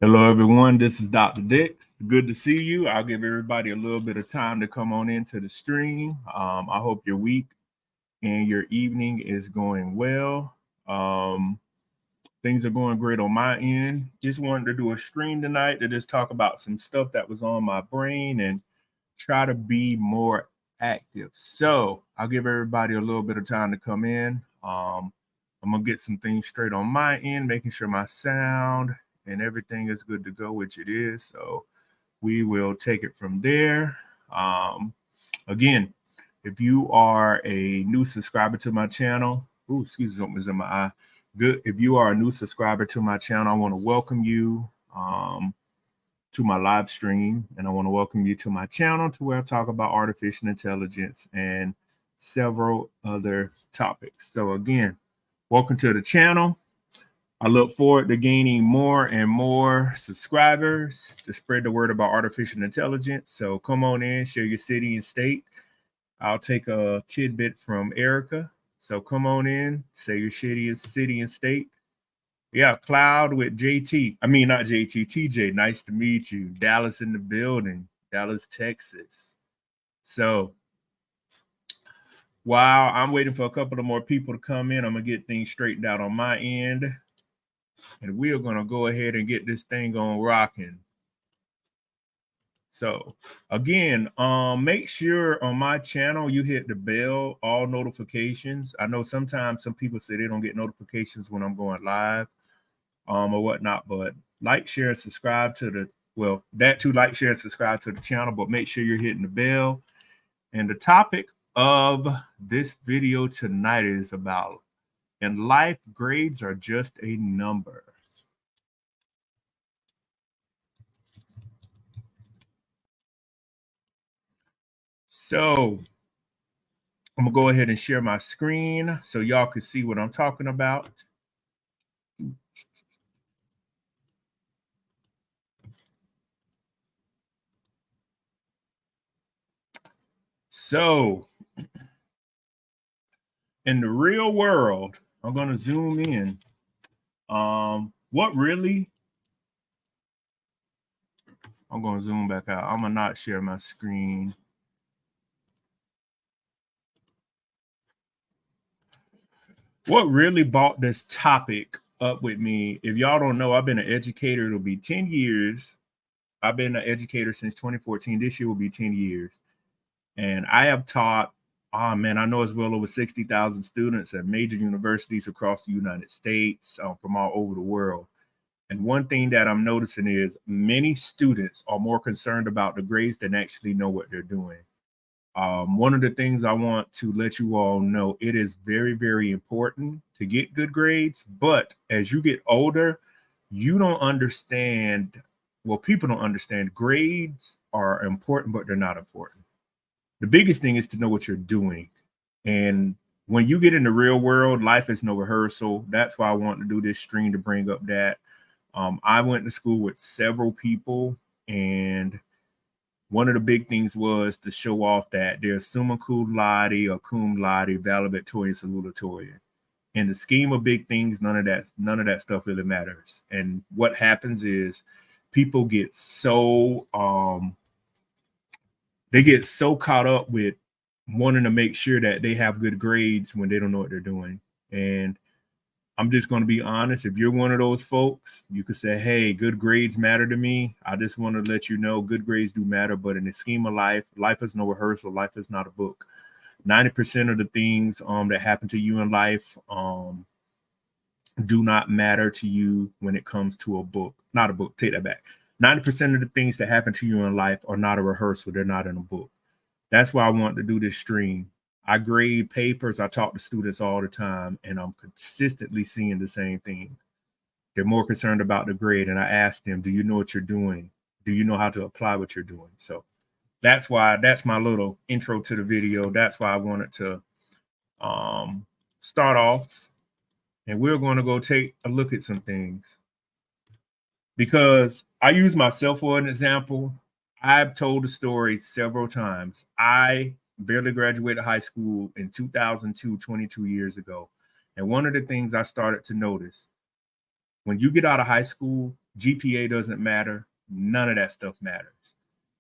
Hello, everyone. This is Dr. Dix. Good to see you. I'll give everybody a little bit of time to come on into the stream. I hope your week and your evening is going well. Things are going great on my end. Just wanted to do a stream tonight to just talk about some stuff that was on my brain and try to be more active. So I'll give everybody a little bit of time to come in. I'm going to get some things straight on my end, making sure my sound and everything is good to go, which it is. So we will take it from there. Again, if you are a new subscriber to my channel, excuse me, something's in my eye. Good. If you are a new subscriber to my channel, I want to welcome you to my live stream, and I want to welcome you to my channel to where I talk about artificial intelligence and several other topics. So again, welcome to the channel. I look forward to gaining more and more subscribers to spread the word about artificial intelligence. So come on in, share your city and state. I'll take a tidbit from Erica. So come on in, say your city and state. Yeah, Cloud with JT. I mean, not JT, TJ. Nice to meet you. Dallas in the building, Dallas, Texas. So while I'm waiting for a couple of more people to come in, I'm going to get things straightened out on my end. And we are going to go ahead and get this thing on rocking. So again, make sure on my channel you hit the bell, all notifications. I know sometimes some people say they don't get notifications when I'm going live or whatnot, but like, share, and subscribe to like, share, and subscribe to the channel, but make sure you're hitting the bell. And the topic of this video tonight is about, in life, grades are just a number. So I'm gonna go ahead and share my screen so y'all can see what I'm talking about. So in the real world, I'm gonna zoom in. I'm gonna zoom back out. I'm gonna not share my screen. What really brought this topic up with me, if y'all don't know, I've been an educator. It'll be 10 years. I've been an educator since 2014. This year will be 10 years. And I have taught, I know it's well over 60,000 students at major universities across the United States, from all over the world. And one thing that I'm noticing is many students are more concerned about the grades than actually know what they're doing. One of the things I want to let you all know, it is very, very important to get good grades. But as you get older, you don't understand. Well, people don't understand grades are important, but they're not important. The biggest thing is to know what you're doing. And when you get in the real world, life is no rehearsal. That's why I want to do this stream, to bring up that. I went to school with several people, and one of the big things was to show off that they're summa cum laude or cum laude, valedictorian, salutatorian. In the scheme of big things, none of that stuff really matters. And what happens is people get so caught up with wanting to make sure that they have good grades when they don't know what they're doing. And I'm just going to be honest. If you're one of those folks, you could say, hey, good grades matter to me. I just want to let you know good grades do matter. But in the scheme of life, life is no rehearsal. Life is not a book. 90% of the things that happen to you in life do not matter to you when it comes to a book. Not a book. Take that back. 90% of the things that happen to you in life are not a rehearsal. They're not in a book. That's why I want to do this stream. I grade papers. I talk to students all the time, and I'm consistently seeing the same thing. They're more concerned about the grade. And I ask them, do you know what you're doing? Do you know how to apply what you're doing? So that's my little intro to the video. That's why I wanted to start off. And we're going to go take a look at some things. Because I use myself for an example. I've told the story several times. I barely graduated high school in 2002, 22 years ago. And one of the things I started to notice, when you get out of high school, GPA doesn't matter. None of that stuff matters.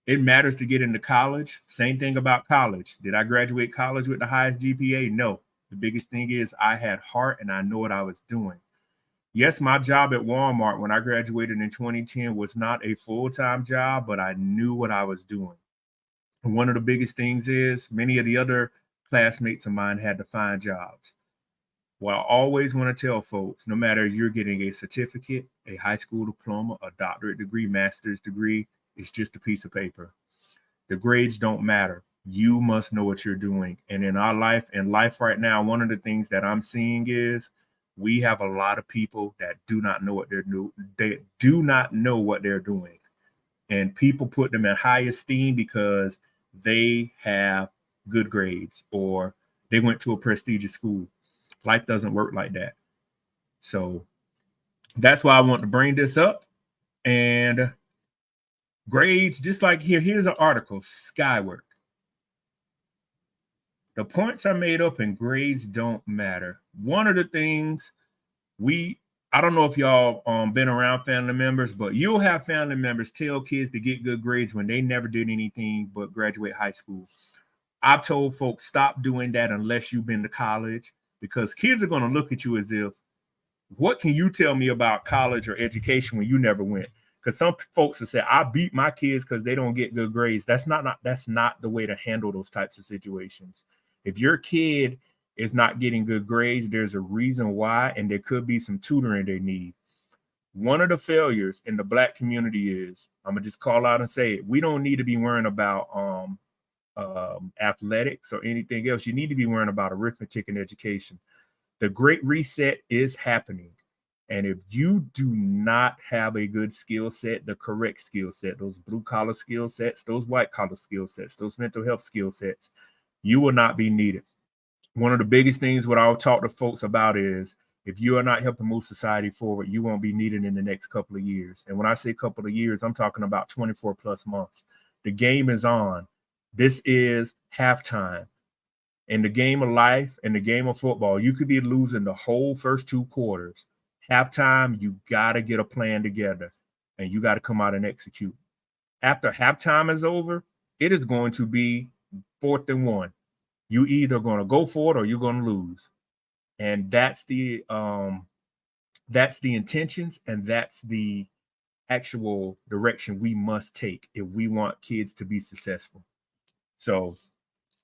It matters to get into college. Same thing about college. Did I graduate college with the highest GPA? No. The biggest thing is I had heart and I know what I was doing. Yes, my job at Walmart when I graduated in 2010 was not a full-time job, but I knew what I was doing. And one of the biggest things is many of the other classmates of mine had to find jobs. Well, I always want to tell folks, no matter you're getting a certificate, a high school diploma, a doctorate degree, master's degree, it's just a piece of paper. The grades don't matter. You must know what you're doing. And in our life, right now, one of the things that I'm seeing is we have a lot of people that do not know what they're doing. They do not know what they're doing. And people put them in high esteem because they have good grades or they went to a prestigious school. Life doesn't work like that. So that's why I want to bring this up. And grades, just like here's an article, Skyward. The points are made up and grades don't matter. One of the things I don't know if y'all been around family members, but you'll have family members tell kids to get good grades when they never did anything but graduate high school. I've told folks stop doing that unless you've been to college, because kids are going to look at you as if, what can you tell me about college or education when you never went? Because some folks will say, I beat my kids because they don't get good grades. That's not the way to handle those types of situations. If your kid is not getting good grades, there's a reason why, and there could be some tutoring they need. One of the failures in the Black community is, I'm gonna just call out and say it, we don't need to be worrying about athletics or anything else. You need to be worrying about arithmetic and education. The Great Reset is happening. And if you do not have a good skill set, the correct skill set, those blue collar skill sets, those white collar skill sets, those mental health skill sets, you will not be needed. One of the biggest things what I'll talk to folks about is, if you are not helping move society forward, you won't be needed in the next couple of years. And when I say couple of years, I'm talking about 24 plus months. The game is on. This is halftime. In the game of life, in the game of football, you could be losing the whole first 2 quarters. Halftime, you got to get a plan together and you got to come out and execute. After halftime is over, it is going to be 4th and 1. You either going to go for it or you're going to lose. And that's the intentions, and that's the actual direction we must take if we want kids to be successful. So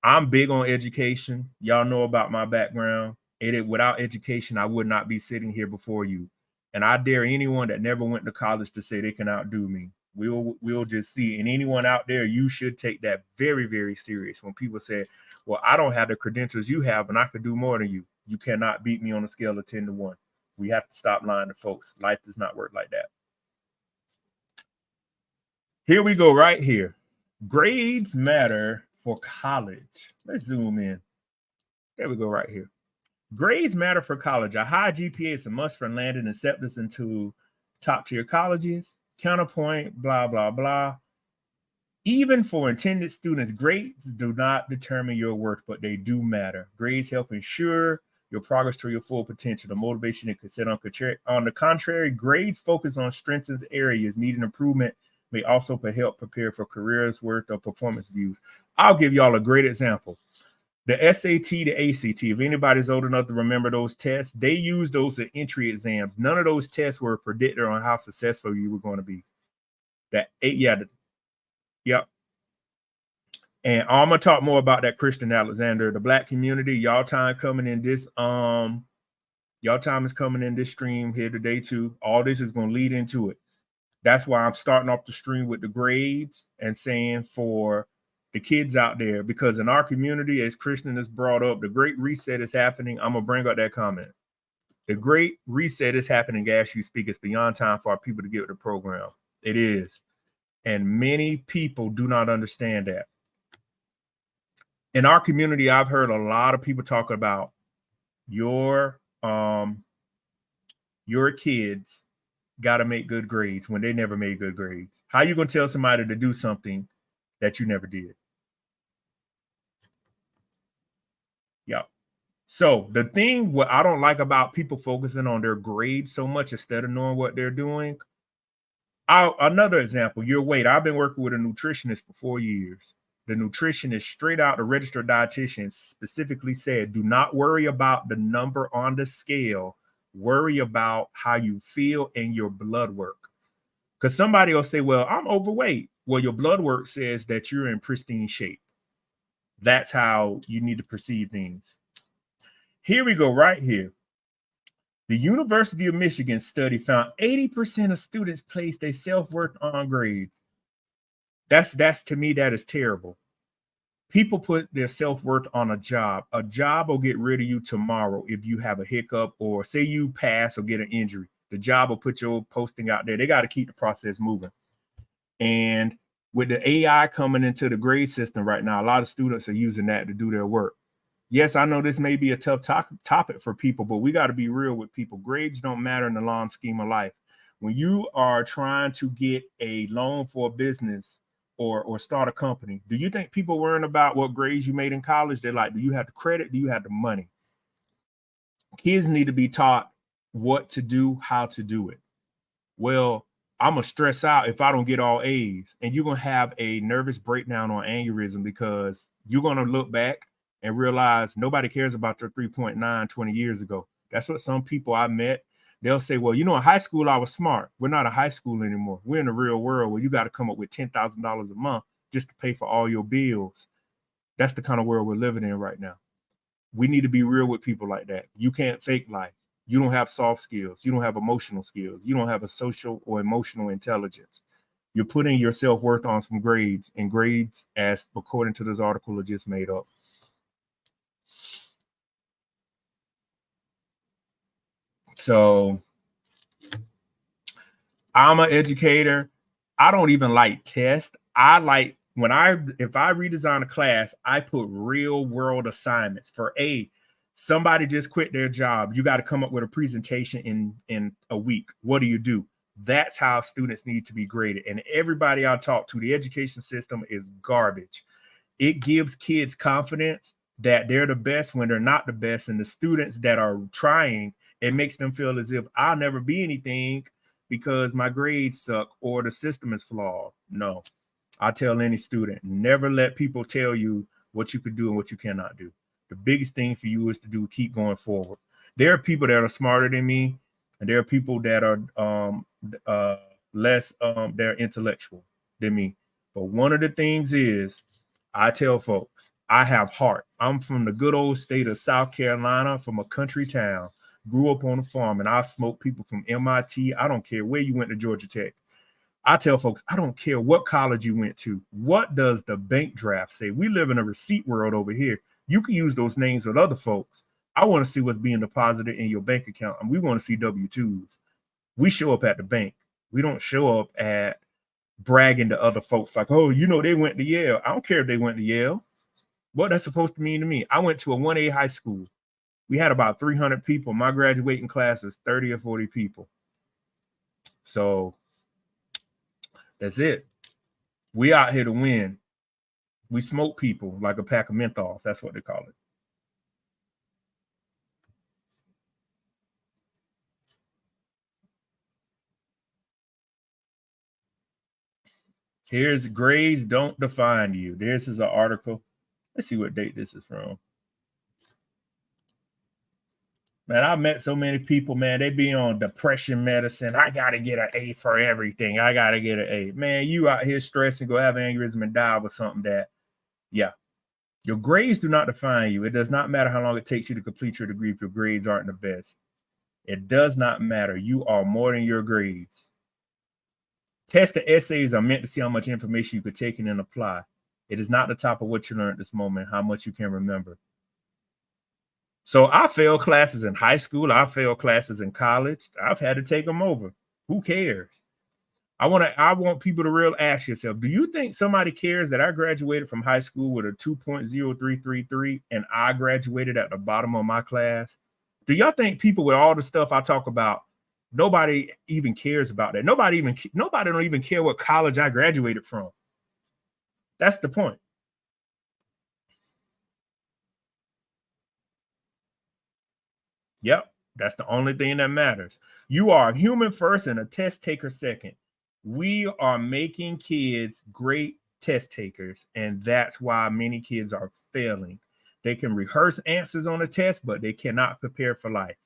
I'm big on education. Y'all know about my background. Without education, I would not be sitting here before you. And I dare anyone that never went to college to say they can outdo me. We'll just see. And anyone out there, you should take that very, very serious. When people say, well, I don't have the credentials you have and I could do more than you. You cannot beat me on a scale of 10 to 1. We have to stop lying to folks. Life does not work like that. Here we go right here. Grades matter for college. Let's zoom in. There we go right here. Grades matter for college. A high GPA is a must for landing and acceptance into top tier colleges. Counterpoint, blah, blah, blah. Even for intended students, grades do not determine your worth, but they do matter. Grades help ensure your progress to your full potential. The motivation it could set on the contrary, grades focus on strengths and areas needing improvement may also help prepare for careers worth of performance views. I'll give y'all a great example. The SAT, the ACT, if anybody's old enough to remember those tests, they use those as entry exams. None of those tests were a predictor on how successful you were going to be. Yep. And I'm gonna talk more about that. Christian Alexander, the Black community, y'all time coming in this y'all time is coming in this stream here today too. All this is going to lead into it. That's why I'm starting off the stream with the grades and saying for the kids out there, because in our community, as Christian has brought up, the Great Reset is happening. I'm gonna bring up that comment. The Great Reset is happening as you speak. It's beyond time for our people to get with the program. It is. And many people do not understand that. In our community, I've heard a lot of people talk about your kids got to make good grades when they never made good grades. How are you going to tell somebody to do something that you never did? Yeah. So the thing what I don't like about people focusing on their grades so much instead of knowing what they're doing, Another example, your weight. I've been working with a nutritionist for 4 years. The nutritionist, straight out, the registered dietitian, specifically said, do not worry about the number on the scale. Worry about how you feel and your blood work. Because somebody will say, well, I'm overweight. Well, your blood work says that you're in pristine shape. That's how you need to perceive things. Here we go, right here. The University of Michigan study found 80% of students place their self-worth on grades. That's to me, that is terrible. People put their self-worth on a job. A job will get rid of you tomorrow if you have a hiccup, or say you pass or get an injury. The job will put your posting out there. They got to keep the process moving. And with the AI coming into the grade system right now, a lot of students are using that to do their work. Yes, I know this may be a tough topic for people, but we got to be real with people. Grades don't matter in the long scheme of life. When you are trying to get a loan for a business or start a company, do you think people worrying about what grades you made in college? They're like, do you have the credit? Do you have the money? Kids need to be taught what to do, how to do it. Well, I'm going to stress out if I don't get all A's, and you're going to have a nervous breakdown or aneurysm, because you're going to look back and realize nobody cares about your 3.9 20 years ago. That's what some people I met, they'll say, well, in high school, I was smart. We're not a high school anymore. We're in the real world where you got to come up with $10,000 a month just to pay for all your bills. That's the kind of world we're living in right now. We need to be real with people like that. You can't fake life. You don't have soft skills. You don't have emotional skills. You don't have a social or emotional intelligence. You're putting your self-worth on some grades, and grades, as according to this article, are just made up. So I'm an educator. I don't even like tests. I like if I redesign a class, I put real world assignments for somebody just quit their job. You got to come up with a presentation in a week. What do? That's how students need to be graded. And everybody I talk to, the education system is garbage. It gives kids confidence that they're the best when they're not the best. And the students that are trying, it makes them feel as if I'll never be anything because my grades suck or the system is flawed. No, I tell any student, never let people tell you what you could do and what you cannot do. The biggest thing for you is to keep going forward. There are people that are smarter than me, and there are people that are less, they're intellectual than me. But one of the things is, I tell folks, I have heart. I'm from the good old state of South Carolina, from a country town, grew up on a farm, and I smoke people from MIT. I don't care where you went to Georgia Tech. I tell folks, I don't care what college you went to. What does the bank draft say? We live in a receipt world over here. You can use those names with other folks. I want to see what's being deposited in your bank account, and we want to see W-2s. We show up at the bank. We don't show up at bragging to other folks like, oh, they went to Yale. I don't care if they went to Yale. What that's supposed to mean to me? I went to a 1A high school. We had about 300 people. My graduating class was 30 or 40 people. So that's it. We out here to win. We smoke people like a pack of menthols. That's what they call it. Here's grades don't define you. This is an article. Let's see what date this is from. Man, I met so many people, man, they be on depression medicine. I got to get an A for everything. I got to get an A. Man, you out here stressing, go have an aneurysm and die with something that, yeah. Your grades do not define you. It does not matter how long it takes you to complete your degree if your grades aren't the best. It does not matter. You are more than your grades. Tests and essays are meant to see how much information you could take in and apply. It is not the top of what you learned at this moment, how much you can remember. So I failed classes in high school. I failed classes in college. I've had to take them over. Who cares? I want people to really ask yourself, do you think somebody cares that I graduated from high school with a 2.0333 and I graduated at the bottom of my class? Do y'all think people with all the stuff I talk about, nobody even cares about that? Nobody don't even care what college I graduated from. That's the point. Yep. That's the only thing that matters. You are a human first and a test taker second. We are making kids great test takers, and that's why many kids are failing. They can rehearse answers on a test, but they cannot prepare for life.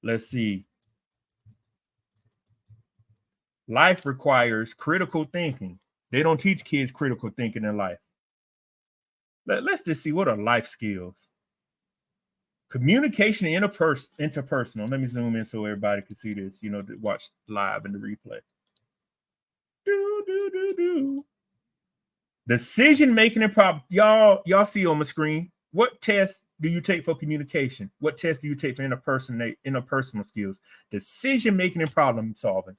Let's see. Life requires critical thinking. They don't teach kids critical thinking in life. Let's just see, what are life skills? Communication interpersonal. Let me zoom in so everybody can see this, you know, to watch live in the replay. Decision making and problem. Y'all see on the screen. What test do you take for communication? What test do you take for interpersonal skills? Decision making and problem solving.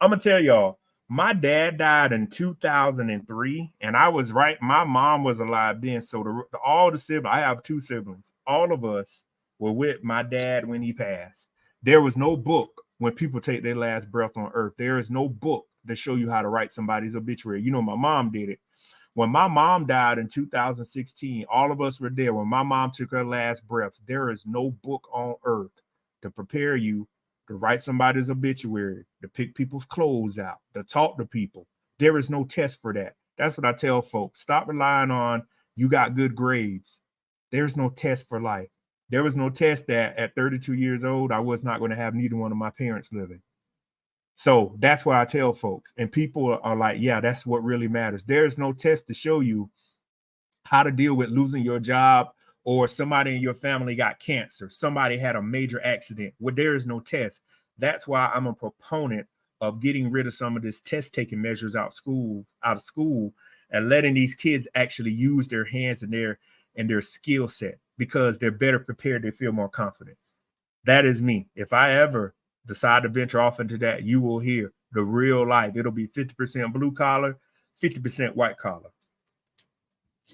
I'm gonna tell y'all, my dad died in 2003, and I was right. My mom was alive then, so all the siblings. I have 2 siblings. All of us were with my dad when he passed. There was no book when people take their last breath on earth. There is no book to show you how to write somebody's obituary. You know, my mom did it. When my mom died in 2016, all of us were there. When my mom took her last breaths, there is no book on earth to prepare you to write somebody's obituary, to pick people's clothes out, to talk to people. There is no test for that. That's what I tell folks. Stop relying on you got good grades. There's no test for life. There was no test that at 32 years old, I was not going to have neither one of my parents living. So that's what I tell folks. And people are like, yeah, that's what really matters. There's no test to show you how to deal with losing your job, or somebody in your family got cancer, somebody had a major accident. Well, there is no test. That's why I'm a proponent of getting rid of some of this test taking measures out of school, and letting these kids actually use their hands and their skill set, because they're better prepared. They feel more confident. That is me. If I ever decide to venture off into that, you will hear the real life. It'll be 50% blue collar, 50% white collar.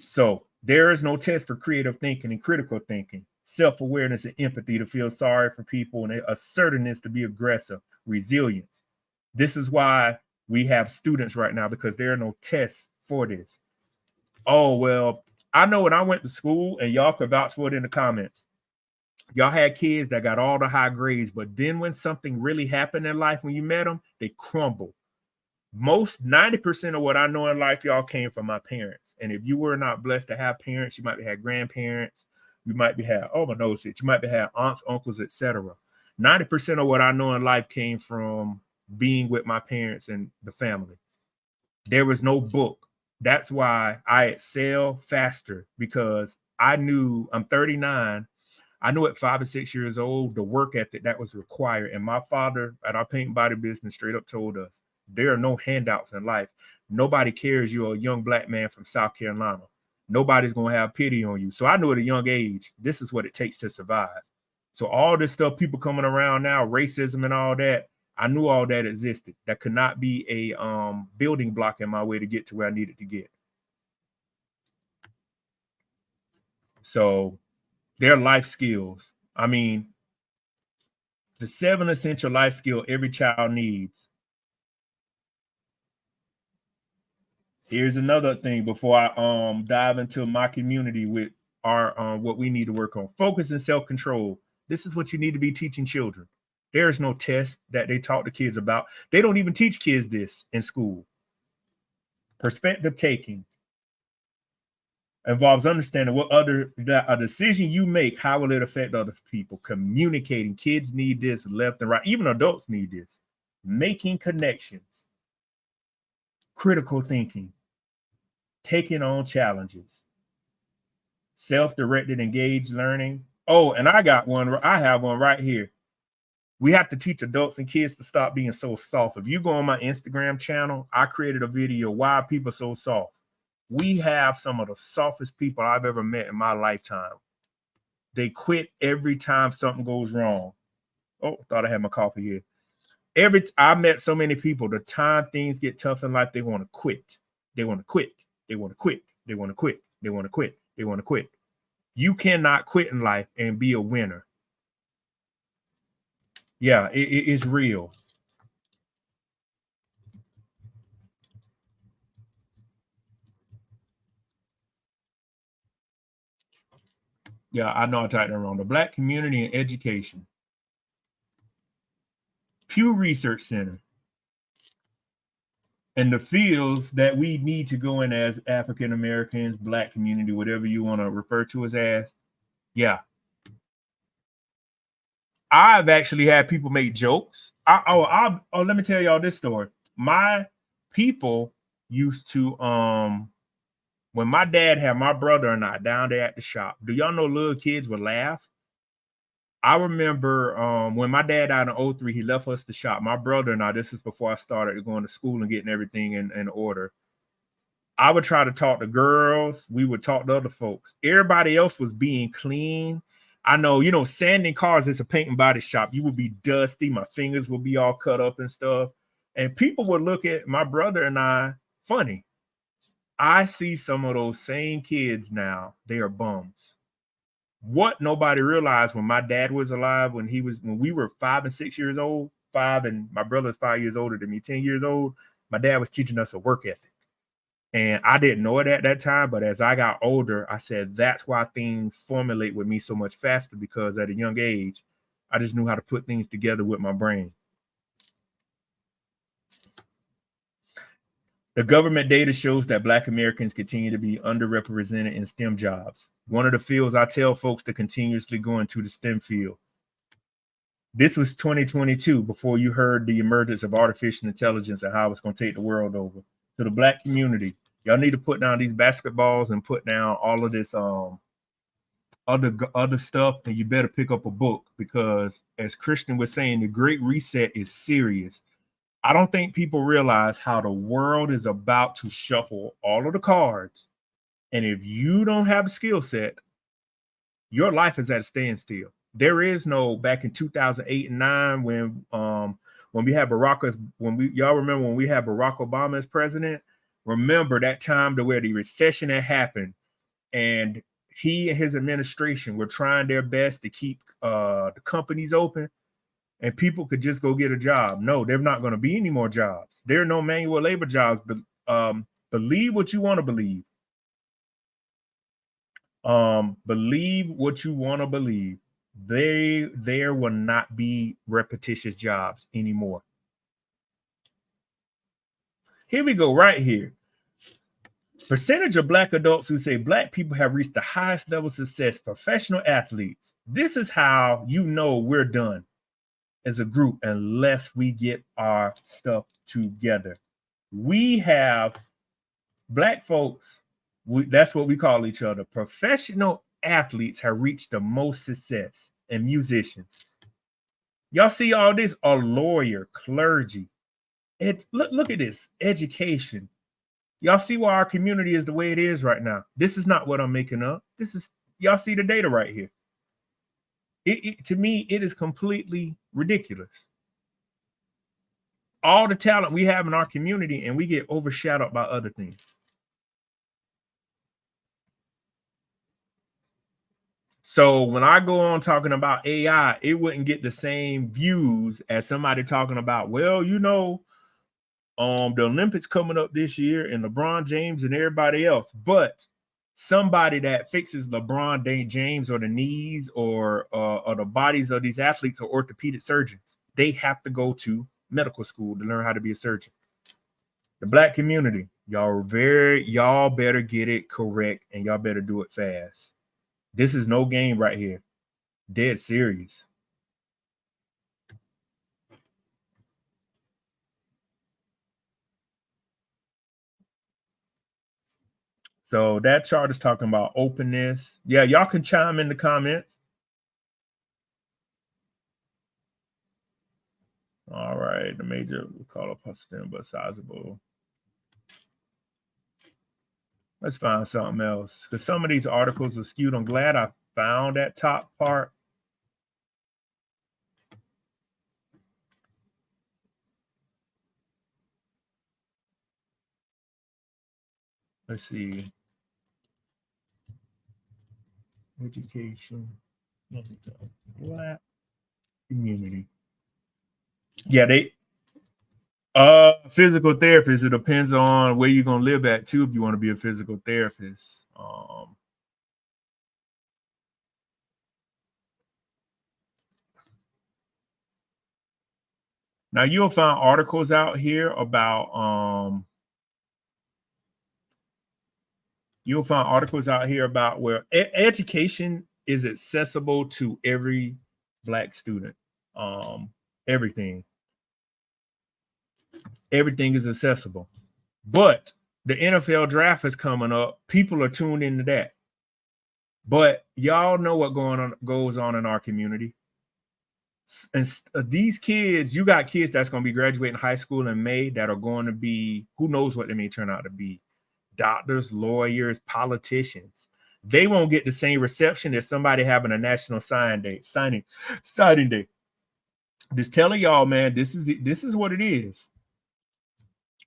So there is no test for creative thinking and critical thinking, self-awareness and empathy to feel sorry for people, and assertiveness to be aggressive, resilience. This is why we have students right now, because there are no tests for this. Oh, well, I know when I went to school, and y'all could vouch for it in the comments, y'all had kids that got all the high grades, but then when something really happened in life, when you met them, they crumbled. Most 90% of what I know in life, y'all, came from my parents. And if you were not blessed to have parents, you might have had grandparents, you might be had, oh my nose shit, you might be had aunts, uncles, etc. 90% of what I know in life came from being with my parents and the family. There was no book. That's why I excel faster, because I knew, I'm 39. I knew at 5 or 6 years old the work ethic that was required. And my father at our paint and body business straight up told us, there are no handouts in life. Nobody cares you're a young black man from South Carolina. Nobody's going to have pity on you. So I knew at a young age, this is what it takes to survive. So all this stuff, people coming around now, racism and all that, I knew all that existed. That could not be a building block in my way to get to where I needed to get. So they're life skills. I mean, the 7 essential life skill every child needs. Here's another thing before I dive into my community with our what we need to work on. Focus and self-control. This is what you need to be teaching children. There is no test that they talk to kids about. They don't even teach kids this in school. Perspective taking involves understanding a decision you make, how will it affect other people? Communicating. Kids need this left and right. Even adults need this. Making connections. Critical thinking. Taking on challenges. Self-directed, engaged learning. Oh, and I got one. I have one right here. We have to teach adults and kids to stop being so soft. If you go on my Instagram channel, I created a video, why are people so soft? We have some of the softest people I've ever met in my lifetime. They quit every time something goes wrong. Oh, thought I had my coffee here. I met so many people, the time things get tough in life, they want to quit. They want to quit. They want to quit. They want to quit. They want to quit. They want to quit. You cannot quit in life and be a winner. Yeah, it's real. Yeah, I know I typed that wrong. The Black community and education. Pew Research Center. And the fields that we need to go in as African Americans, Black community, whatever you want to refer to us as. Yeah. I've actually had people make jokes. Let me tell y'all this story. My people used to, when my dad had my brother and I down there at the shop, do y'all know little kids would laugh? I remember when my dad died in 2003, he left us the shop. My brother and I, this is before I started going to school and getting everything in order. I would try to talk to girls. We would talk to other folks. Everybody else was being clean. I know, sanding cars is a paint and body shop. You would be dusty. My fingers would be all cut up and stuff. And people would look at my brother and I funny. I see some of those same kids now. They are bums. What nobody realized when my dad was alive, when we were 5 and 6 years old, 5, and my brother's 5 years older than me, 10 years old, my dad was teaching us a work ethic. And I didn't know it at that time, but as I got older, I said, that's why things formulate with me so much faster, because at a young age, I just knew how to put things together with my brain. The government data shows that Black Americans continue to be underrepresented in STEM jobs. One of the fields I tell folks to continuously go into the STEM field. This was 2022, before you heard the emergence of artificial intelligence and how it's going to take the world over. To the Black community, y'all need to put down these basketballs and put down all of this other stuff, and you better pick up a book, because as Christian was saying, the Great Reset is serious. I don't think people realize how the world is about to shuffle all of the cards. And if you don't have a skill set, your life is at a standstill. There is no, back in 2008 and 9, when we had y'all remember when we had Barack Obama as president, remember that time to where the recession had happened, and he and his administration were trying their best to keep the companies open, and people could just go get a job. No, there's not going to be any more jobs. There are no manual labor jobs. But believe what you want to believe. Believe what you want to believe. There will not be repetitious jobs anymore. Here we go, right here. Percentage of Black adults who say Black people have reached the highest level of success, professional athletes. This is how you know we're done as a group unless we get our stuff together. We have Black folks, that's what we call each other. Professional athletes have reached the most success, and musicians. Y'all see all this? A lawyer, clergy. Look at this, education. Y'all see why our community is the way it is right now. This is not what I'm making up. Y'all see the data right here. To me, it is completely ridiculous. All the talent we have in our community, and we get overshadowed by other things. So when I go on talking about AI, it wouldn't get the same views as somebody talking about, well, the Olympics coming up this year and LeBron James and everybody else. But somebody that fixes LeBron James or the knees or the bodies of these athletes are orthopedic surgeons. They have to go to medical school to learn how to be a surgeon. The Black community, y'all better get it correct, and y'all better do it fast. This is no game right here. Dead serious. So that chart is talking about openness. Yeah, y'all can chime in the comments. All right, the major we call up STEM, but sizable. Let's find something else, because some of these articles are skewed. I'm glad I found that top part. Let's see. Education. Black community. Yeah, physical therapist. It depends on where you're gonna live at too, if you want to be a physical therapist. Now you'll find articles out here about where education is accessible to every Black student. Everything is accessible. But the NFL draft is coming up. People are tuned into that. But y'all know what goes on in our community. And these kids, you got kids that's going to be graduating high school in May that are going to be, who knows what they may turn out to be, doctors, lawyers, politicians. They won't get the same reception as somebody having a national signing day. Just telling y'all, man, this is what it is.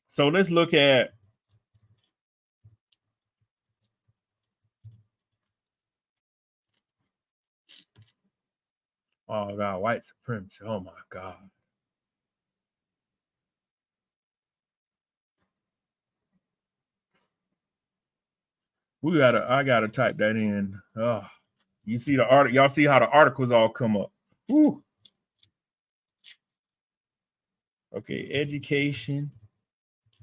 So let's look at oh God, white supremacy. Oh my God. I gotta type that in. Oh, you see the article, y'all see how the articles all come up. Woo. Okay, education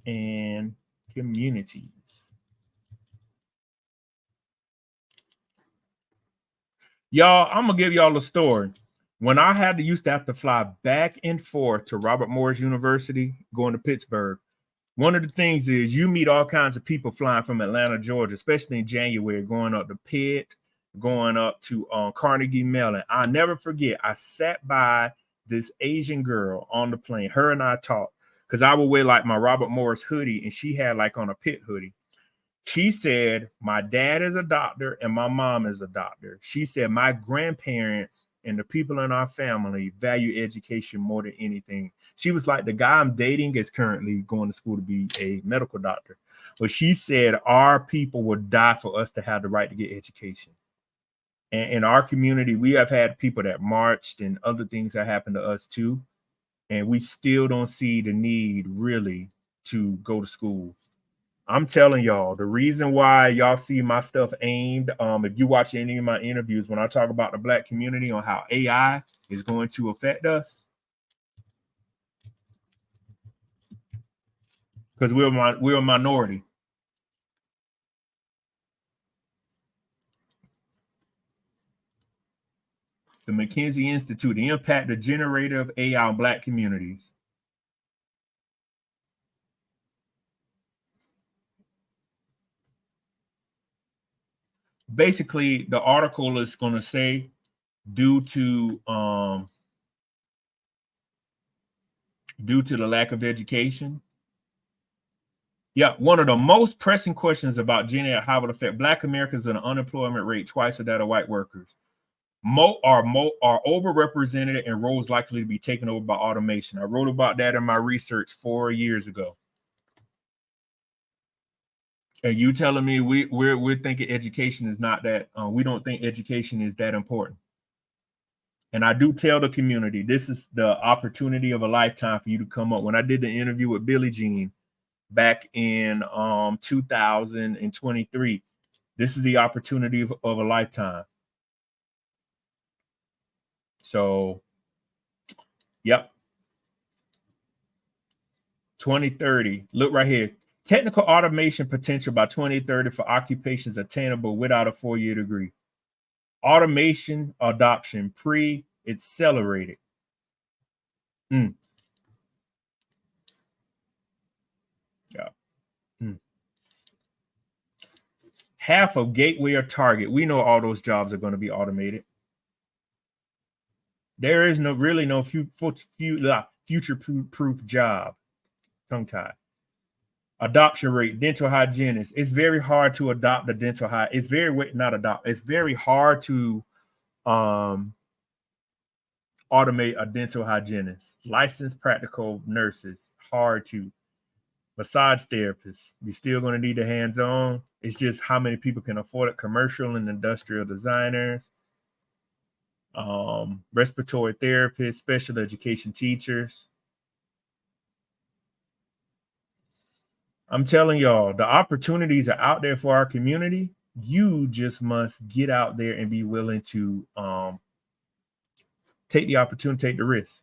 and communities. Y'all, I'm gonna give y'all a story. When I used to have to fly back and forth to Robert Morris University, going to Pittsburgh, one of the things is you meet all kinds of people flying from Atlanta, Georgia, especially in January, going up to Pitt, going up to Carnegie Mellon. I'll never forget, I sat by this Asian girl on the plane. Her and I talked because I would wear like my Robert Morris hoodie and she had like on a Pitt hoodie. She said, my dad is a doctor and my mom is a doctor. She said, my grandparents and the people in our family value education more than anything. She was like, the guy I'm dating is currently going to school to be a medical doctor. But she said, our people would die for us to have the right to get education. And in our community, we have had people that marched and other things that happened to us too. And we still don't see the need really to go to school. I'm telling y'all, the reason why y'all see my stuff aimed, if you watch any of my interviews, when I talk about the Black community on how AI is going to affect us, because we're a minority. The McKinsey Institute, the impact of generative AI on Black communities. Basically, the article is going to say, due to the lack of education. Yeah, one of the most pressing questions about Gen AI, how it will affect Black Americans and an unemployment rate twice that of white workers. Are overrepresented in roles likely to be taken over by automation. I wrote about that in my research 4 years ago. And you telling me we're thinking education is not that, we don't think education is that important. And I do tell the community, this is the opportunity of a lifetime for you to come up. When I did the interview with Billie Jean back in 2023, this is the opportunity of a lifetime. So, yep. 2030, look right here. Technical automation potential by 2030 for occupations attainable without a 4-year degree. Automation adoption pre-accelerated. Yeah. Half of Gateway or Target. We know all those jobs are going to be automated. There is really no future-proof job. Tongue-tied. Adoption rate, dental hygienist. It's very hard to adopt the dental hygienist. It's very hard to automate a dental hygienist. Licensed practical nurses, hard to. Massage therapists, you're still going to need the hands-on. It's just how many people can afford it. Commercial and industrial designers, respiratory therapists, special education teachers. I'm telling y'all, the opportunities are out there for our community. You just must get out there and be willing to take the opportunity, take the risk.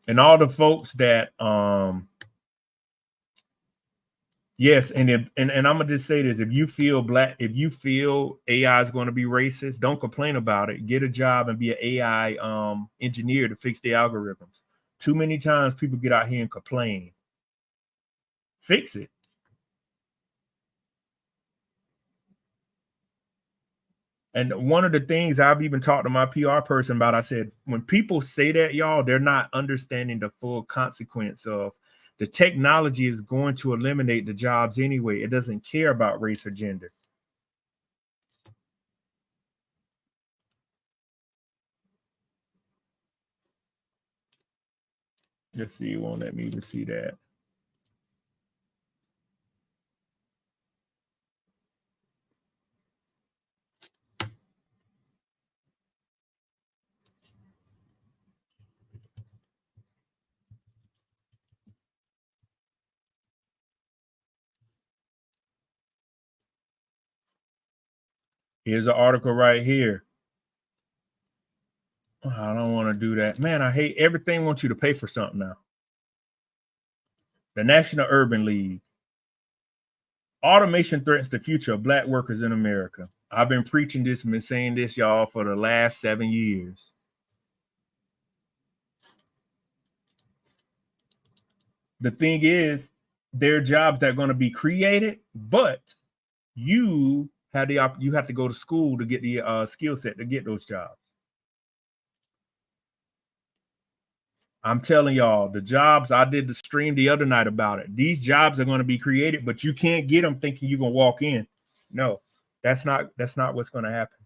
And all the folks that yes, and I'm gonna just say this: if you feel AI is going to be racist, don't complain about it. Get a job and be an AI engineer to fix the algorithms. Too many times people get out here and complain. Fix it. And one of the things I've even talked to my PR person about, I said, when people say that, y'all, they're not understanding the full consequence of the technology is going to eliminate the jobs anyway. It doesn't care about race or gender. Let's see, it won't let me even see that. Here's an article right here. I don't want to do that. Man, I hate everything wants you to pay for something now. The National Urban League. Automation threatens the future of Black workers in America. I've been preaching this and been saying this, y'all, for the last 7 years. The thing is, there are jobs that are going to be created, but you have to go to school to get the skill set to get those jobs. I'm telling y'all, the jobs, I did the stream the other night about it. These jobs are going to be created, but you can't get them thinking you're going to walk in. No, that's not what's going to happen.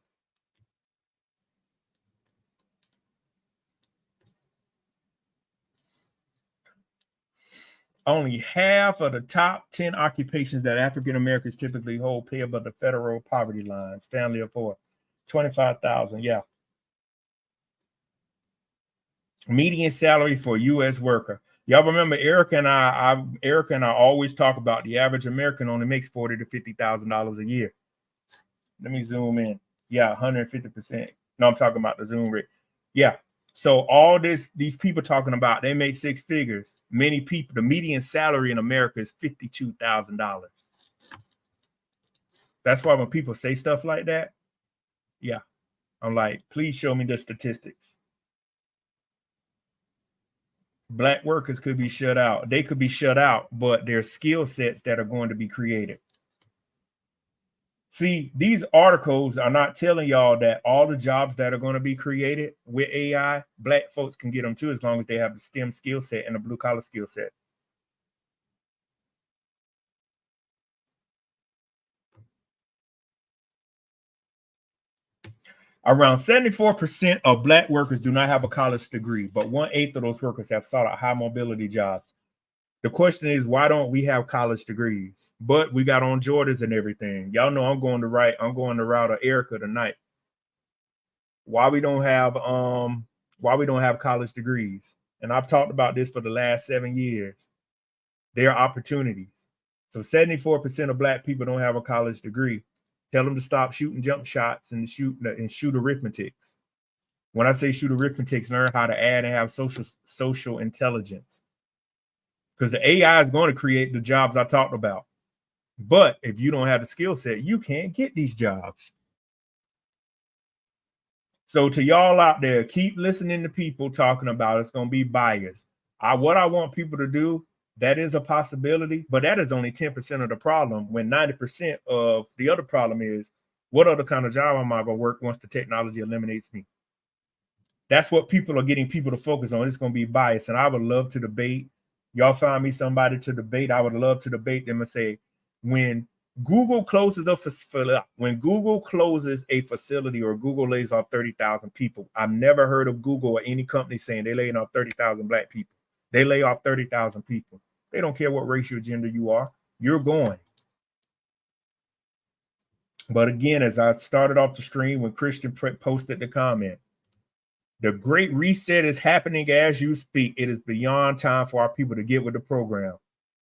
Only half of the top 10 occupations that African Americans typically hold pay above the federal poverty lines. Family of 4, 25,000. Yeah. Median salary for a U.S. worker. Y'all remember Erica and I always talk about the average American only makes $40,000 to $50,000 a year. Let me zoom in. Yeah, 150%. No, I'm talking about the Zoom rate. Yeah. So all these people talking about they make 6 figures. Many people, the median salary in America is $52,000. That's why when people say stuff like that, yeah, I'm like, please show me the statistics. Black workers could be shut out. They could be shut out, but there's skill sets that are going to be created. See, these articles are not telling y'all that all the jobs that are going to be created with AI, Black folks can get them too, as long as they have the STEM skill set and the blue collar skill set. Around 74% of Black workers do not have a college degree, but 1/8 of those workers have sought out high mobility jobs. The question is, why don't we have college degrees? But we got on Jordans and everything. Y'all know I'm going the route of Erica tonight. Why we don't have college degrees? And I've talked about this for the last 7 years. There are opportunities. So 74% of Black people don't have a college degree. Tell them to stop shooting jump shots and shoot arithmetics. When I say shoot arithmetics, learn how to add and have social intelligence. Because the AI is going to create the jobs I talked about. But if you don't have the skill set, you can't get these jobs. So to y'all out there, keep listening to people talking about it's going to be biased. What I want people to do, that is a possibility, but that is only 10% of the problem, when 90% of the other problem is, what other kind of job am I going to work once the technology eliminates me? That's what people are getting people to focus on. It's going to be biased. And I would love to debate. Y'all find me somebody to debate. I would love to debate them and say, when Google closes a facility or Google lays off 30,000 people, I've never heard of Google or any company saying they laying off 30,000 Black people. They lay off 30,000 people. They don't care what race or gender you are. You're going. But again, as I started off the stream when Christian posted the comment, the great reset is happening as you speak. It is beyond time for our people to get with the program.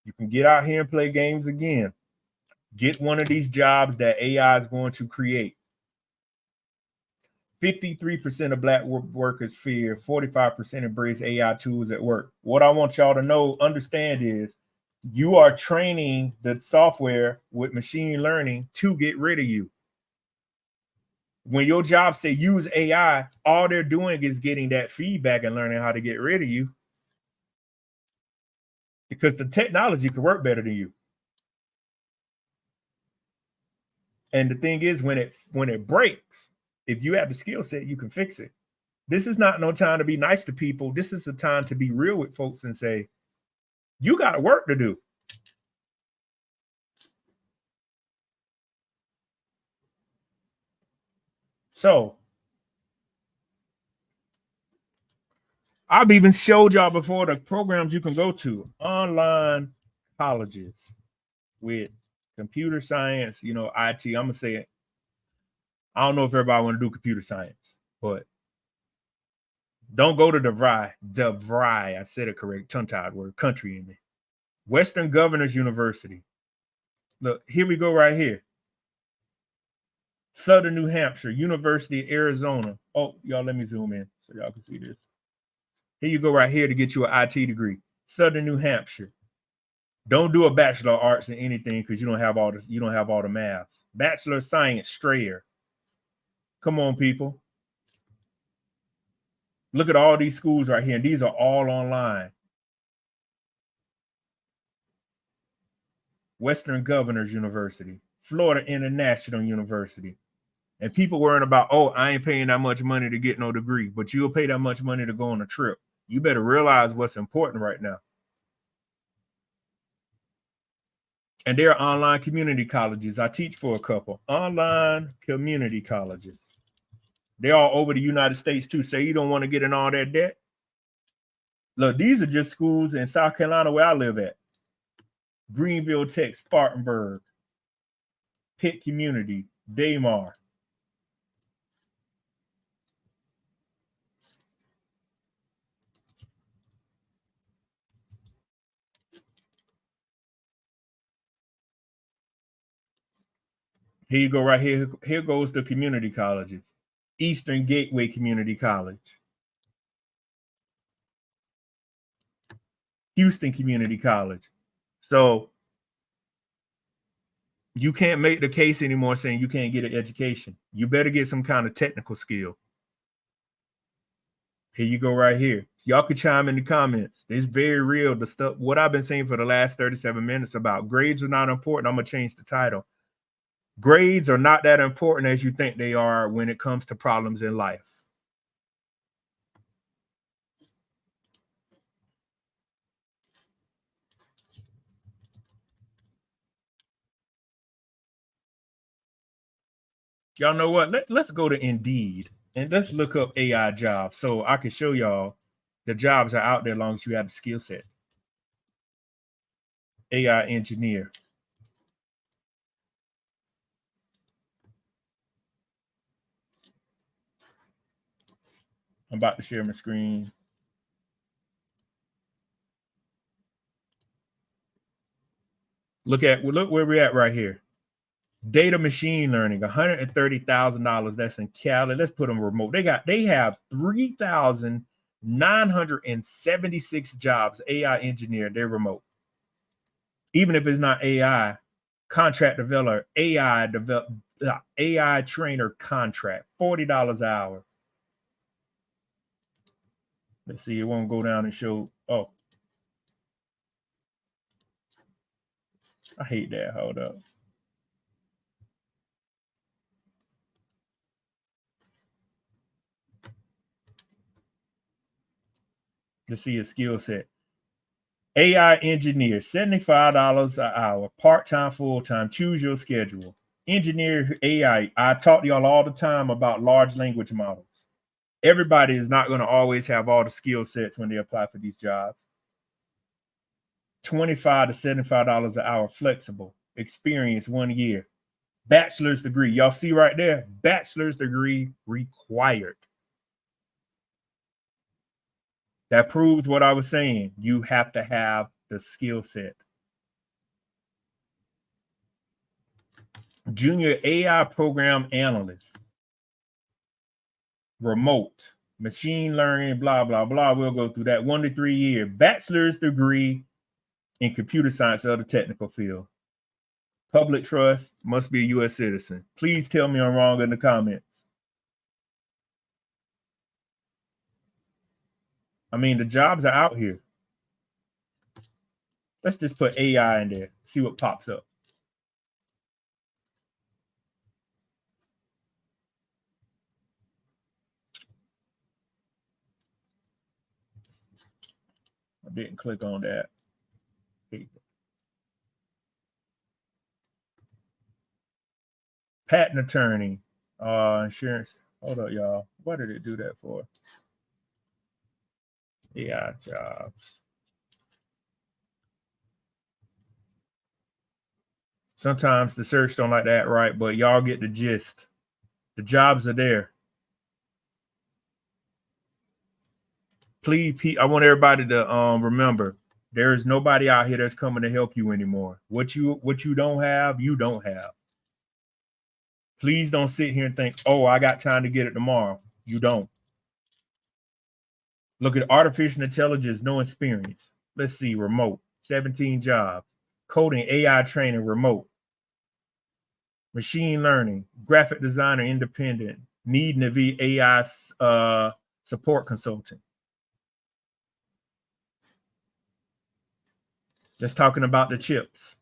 You can get out here and play games again. Get one of these jobs that AI is going to create. 53% of black workers fear, 45% embrace AI tools at work. What I want y'all to understand is you are training the software with machine learning to get rid of you. When your job say use AI, all they're doing is getting that feedback and learning how to get rid of you, because the technology could work better than you. And the thing is, when it breaks, if you have the skill set, you can fix it. This is not no time to be nice to people. This is a time to be real with folks and say, you got work to do. So I've even showed y'all before the programs you can go to, online colleges with computer science, IT. I'm gonna say it. I don't know if everybody want to do computer science, but don't go to DeVry. I said it correct, tongue-tied word, country in me. Western Governors University. Look, here we go right here. Southern New Hampshire, University of Arizona. Oh, y'all, let me zoom in so y'all can see this. Here you go right here to get you an IT degree. Southern New Hampshire. Don't do a Bachelor of Arts in anything because you don't have all this. You don't have all the math. Bachelor of Science, Strayer. Come on, people. Look at all these schools right here, and these are all online. Western Governors University, Florida International University. And people worrying about, oh, I ain't paying that much money to get no degree, but you'll pay that much money to go on a trip. You better realize what's important right now. And there are online community colleges. I teach for a couple. Online community colleges. They're all over the United States too. Say you don't want to get in all that debt. Look, these are just schools in South Carolina where I live at. Greenville Tech, Spartanburg, Pitt Community, Daymar. Here you go right here. Here goes the community colleges. Eastern Gateway Community College. Houston Community College. So you can't make the case anymore saying you can't get an education. You better get some kind of technical skill. Here you go right here. Y'all could chime in the comments. It's very real. The stuff, what I've been saying for the last 37 minutes about grades are not important. I'm going to change the title. Grades are not that important as you think they are when it comes to problems in life. Y'all know what? Let's go to Indeed and let's look up AI jobs so I can show y'all the jobs are out there as long as you have the skill set. AI engineer. I'm about to share my screen. Look where we're at right here. Data machine learning, $130,000. That's in Cali. Let's put them remote. They have 3,976 jobs. AI engineer, they're remote. Even if it's not AI, contract developer, AI trainer contract, $40 an hour. Let's see, it won't go down and show. Oh, I hate that. Hold up. Let's see his skill set. AI engineer, $75 an hour, part-time, full-time, choose your schedule. Engineer AI. I talk to y'all all the time about large language models. Everybody is not going to always have all the skill sets when they apply for these jobs. $25 to $75 an hour, flexible, experience 1 year. Bachelor's degree. Y'all see right there, bachelor's degree required. That proves what I was saying. You have to have the skill set. Junior AI program analyst. remote, machine learning, blah, blah, blah. We'll go through that. 1 to 3 year bachelor's degree in computer science or the technical field. Public trust, must be a U.S. citizen. Please tell me I'm wrong in the comments. I mean, the jobs are out here. Let's just put AI in there, see what pops up. I didn't click on that. Patent attorney, insurance. Hold up, y'all. What did it do that for? AI jobs. Sometimes the search don't like that, right? But y'all get the gist. The jobs are there. Please, I want everybody to remember, there is nobody out here that's coming to help you anymore. What you don't have, you don't have. Please don't sit here and think, oh, I got time to get it tomorrow. You don't. Look at artificial intelligence, no experience. Let's see, remote, 17 jobs. Coding, AI training, remote. Machine learning, graphic designer, independent. Need Navi AI support consultant. Just talking about the chips.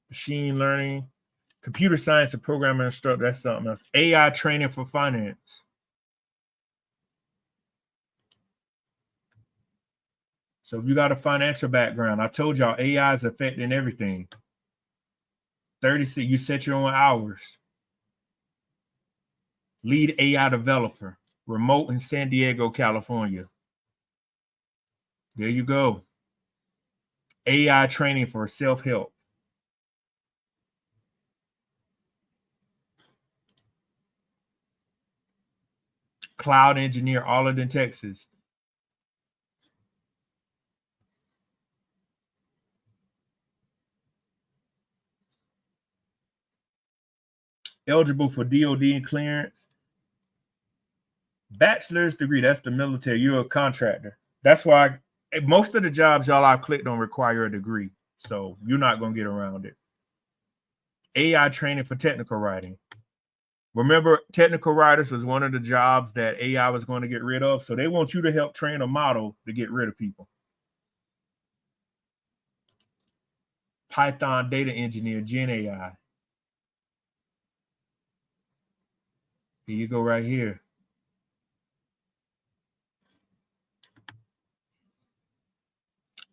Machine learning, computer science and programming instructor, that's something else. AI training for finance. So if you got a financial background, I told y'all AI is affecting everything. 36, you set your own hours. Lead AI developer, remote in San Diego, California. There you go. AI training for self-help. Cloud engineer, Arlington, Texas. Eligible for DOD clearance. Bachelor's degree, that's the military. You're a contractor. That's why most of the jobs y'all I've clicked on require a degree. So you're not going to get around it. AI training for technical writing. Remember, technical writers was one of the jobs that AI was going to get rid of. So they want you to help train a model to get rid of people. Python data engineer, Gen AI. Here you go right here.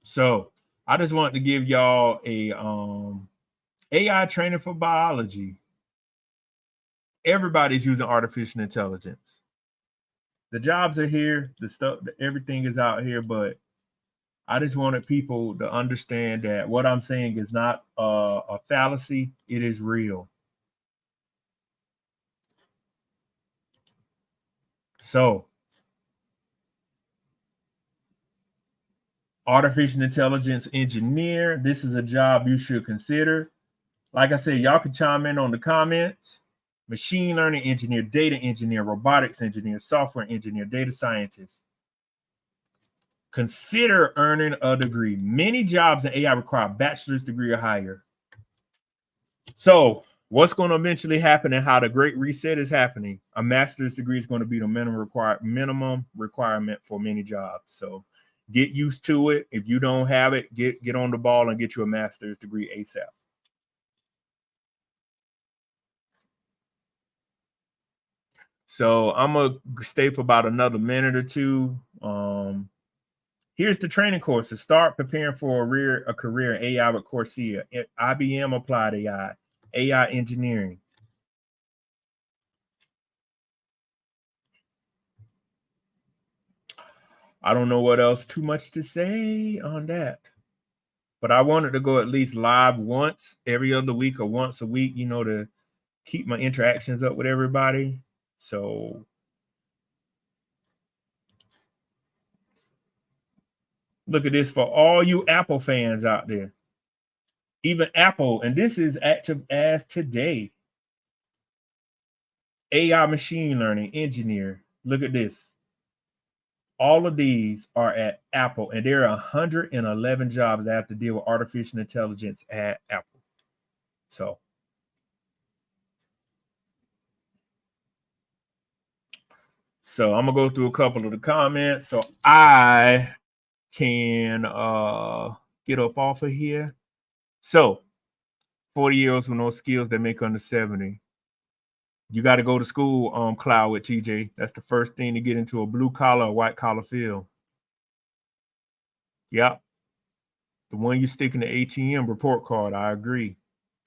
So I just wanted to give y'all a AI training for biology. Everybody's using artificial intelligence. The jobs are here, the stuff, everything is out here, but I just wanted people to understand that what I'm saying is not a fallacy, it is real. So, artificial intelligence engineer, this is a job you should consider. Like I said, y'all can chime in on the comments. Machine learning engineer, data engineer, robotics engineer, software engineer, data scientist. Consider earning a degree. Many jobs in AI require a bachelor's degree or higher. So what's going to eventually happen and how the great reset is happening, a master's degree is going to be the minimum requirement for many jobs. So get used to it. If you don't have it, get on the ball and get you a master's degree ASAP. So I'm going to stay for about another minute or two. Here's the training courses. Start preparing for a career in AI with Coursera, IBM Applied AI, AI engineering. I don't know what else too much to say on that. But I wanted to go at least live once every other week or once a week, you know, to keep my interactions up with everybody. So Look at this for all you Apple fans out there. Even Apple, and this is active as today. AI machine learning engineer. Look at this. All of these are at Apple, and there are 111 jobs that have to deal with artificial intelligence at Apple. So I'm gonna go through a couple of the comments so I can get up off of here. So 40-year-olds with no skills that make under 70. You got to go to school, Cloud with TJ. That's the first thing to get into a blue collar or white collar field. Yep. The one you stick in the ATM report card. I agree.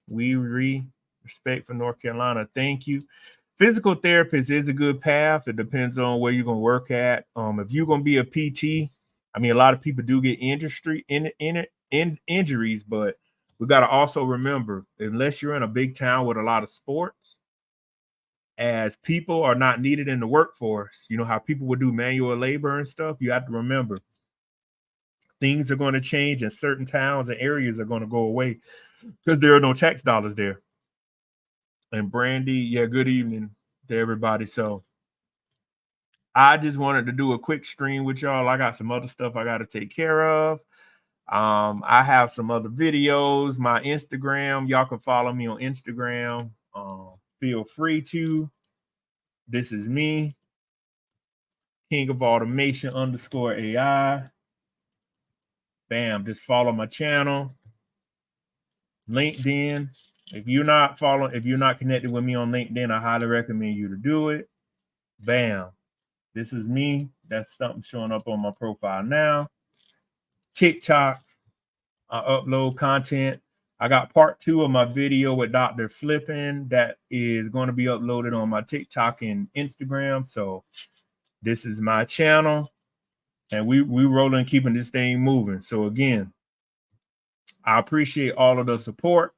We respect for North Carolina. Thank you. Physical therapist is a good path. It depends on where you're going to work at. If you're going to be a PT, I mean, a lot of people do get injuries, but we got to also remember, unless you're in a big town with a lot of sports, as people are not needed in the workforce, you know how people would do manual labor and stuff, you have to remember things are going to change and certain towns and areas are going to go away because there are no tax dollars there. And Brandy, yeah, good evening to everybody. So I just wanted to do a quick stream with y'all. I got some other stuff I got to take care of. I have some other videos. My Instagram, y'all can follow me on Instagram. Feel free to. This is me, King of Automation _AI. Bam, just follow my channel. LinkedIn. If you're not connected with me on LinkedIn, I highly recommend you to do it. Bam. This is me. That's something showing up on my profile now. TikTok. I upload content. I got part 2 of my video with Dr. Flippin that is going to be uploaded on my TikTok and Instagram. So this is my channel, and we rolling, keeping this thing moving. So again, I appreciate all of the support.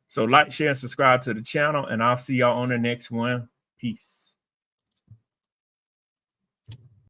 So like, share, and subscribe to the channel, and I'll see y'all on the next one. Peace.